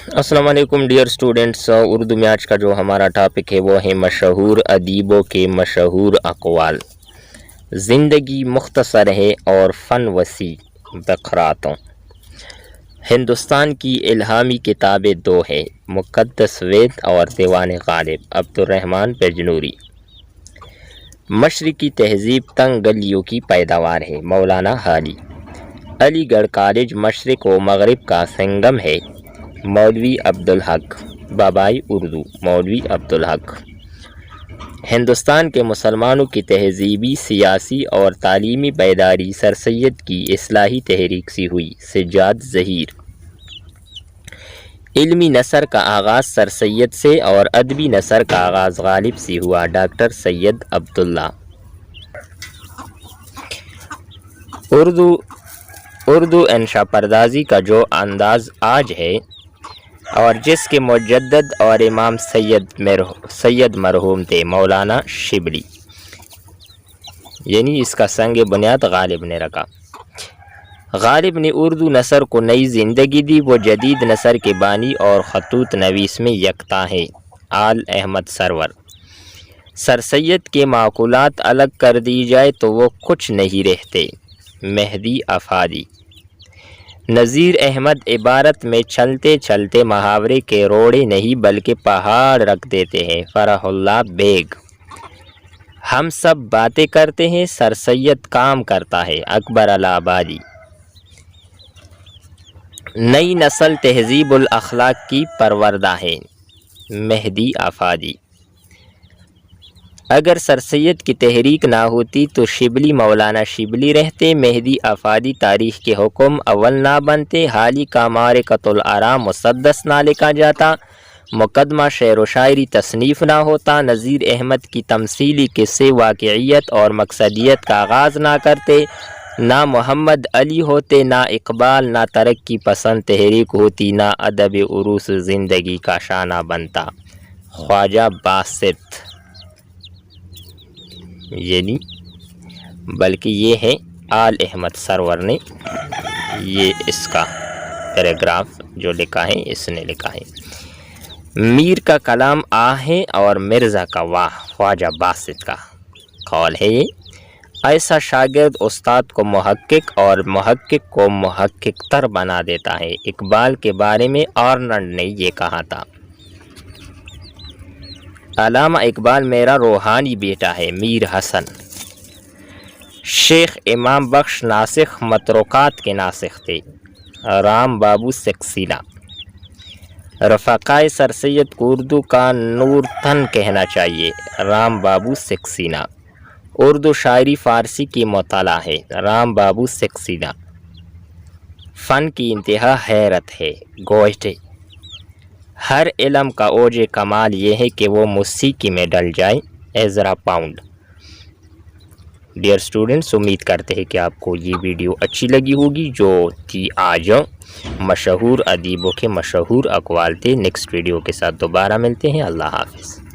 अस्सलाम वालेकुम dear students. Urdu में आज का जो हमारा टॉपिक है वो है मशहूर अदीबों के मशहूर अक़वाल। ज़िंदगी मुख्तसर है और फ़न वसी बक़रातों। हिंदुस्तान की इल्हामी किताबें दो हैं, मुक़द्दस वेद और दीवान ग़ालिब अब्दुर्रहमान बिजनूरी। मशरिकी तहज़ीब तंग गलियों की पैदावार है, मौलाना हाली। अलीगढ़ कॉलेज मशरिक़ व मग़रिब का संगम है, मौलवी अब्दुल हक। बाबाई उर्दू मौलवी अब्दुल हक। हिंदुस्तान के मुसलमानों की तहज़ीबी, सियासी और तालीमी बेदारी सर सैयद की इस्लाही तहरीक से हुई, सज्जाद ज़हीर। इल्मी नसर का आगाज़ सर सैयद से और अदबी नसर का आगाज़ गालिब से हुआ, डॉक्टर सैयद अब्दुल्ला। उर्दू इंशा परदाजी का जो अंदाज़ आज है और जिसके मुजद्दद और इमाम सैयद मरहूम थे, मौलाना शिबली, यानी इसका संग बुनियाद गालिब ने रखा। गालिब ने उर्दू नसर को नई ज़िंदगी दी। वो जदीद नसर के बानी और खतूत नवीस में यकता है। आल अहमद सरवर। सर सैयद के माकूलात अलग कर दी जाए तो वो कुछ नहीं रहते, मेहदी अफादी। नज़ीर अहमद इबारत में चलते चलते मुहावरे के रोड़े नहीं बल्कि पहाड़ रख देते हैं, फराहुल्लाह बेग। हम सब बातें करते हैं, सर सैयद काम करता है, अकबर अलाहाबादी। नई नस्ल तहज़ीबुल अखलाक की परवरदा है, मेहदी अफादी। अगर सर सैयद की तहरीक ना होती तो शिबली मौलाना शिबली रहते, मेहदी अफादी तारीख़ के हुक्म अव्वल ना बनते, हाली का मारिकतुल आरा मुसद्दस ना लिखा जाता, मुकदमा शेर व शायरी तसनीफ़ ना होता, नज़ीर अहमद की तमसीली किस्से वाक़ियत और मकसदियत का आगाज़ ना करते, ना मोहम्मद अली होते, ना इकबाल, ना तरक्की पसंद तहरीक होती, ना अदब उरूस ज़िंदगी का शाना बनता। ख्वाजा बासित, यानी बल्कि ये है आल अहमद सरवर ने ये इसका पैराग्राफ जो लिखा है, इसने लिखा है। मीर का कलाम आहे और मिर्ज़ा का वाह, ख्वाजा बासित का कौल है ये। ऐसा शागिर्द उस्ताद को मुहक्किक और मुहक्किक को मुहक्किक तर बना देता है। इकबाल के बारे में आर्नल्ड ने ये कहा था, अल्लामा इकबाल मेरा रूहानी बेटा है। मीर हसन। शेख इमाम बख्श नासिख मतरुकात के नासिख थे, राम बाबू सक्सेना। रफ़ाक़ाए सर सैयद को उर्दू का नूर तन कहना चाहिए, राम बाबू सक्सेना। उर्दू शायरी फ़ारसी की मुताला है, राम बाबू सक्सेना। फ़न की इंतहा हैरत है, गोयटे। हर इल्म का ओज कमाल ये है कि वो मौसीकी में डल जाए, एज़रा पाउंड। डियर स्टूडेंट्स, उम्मीद करते हैं कि आपको ये वीडियो अच्छी लगी होगी, जो थी आज मशहूर अदीबों के मशहूर अक़वाल थे। नेक्स्ट वीडियो के साथ दोबारा मिलते हैं। अल्लाह हाफ़िज़।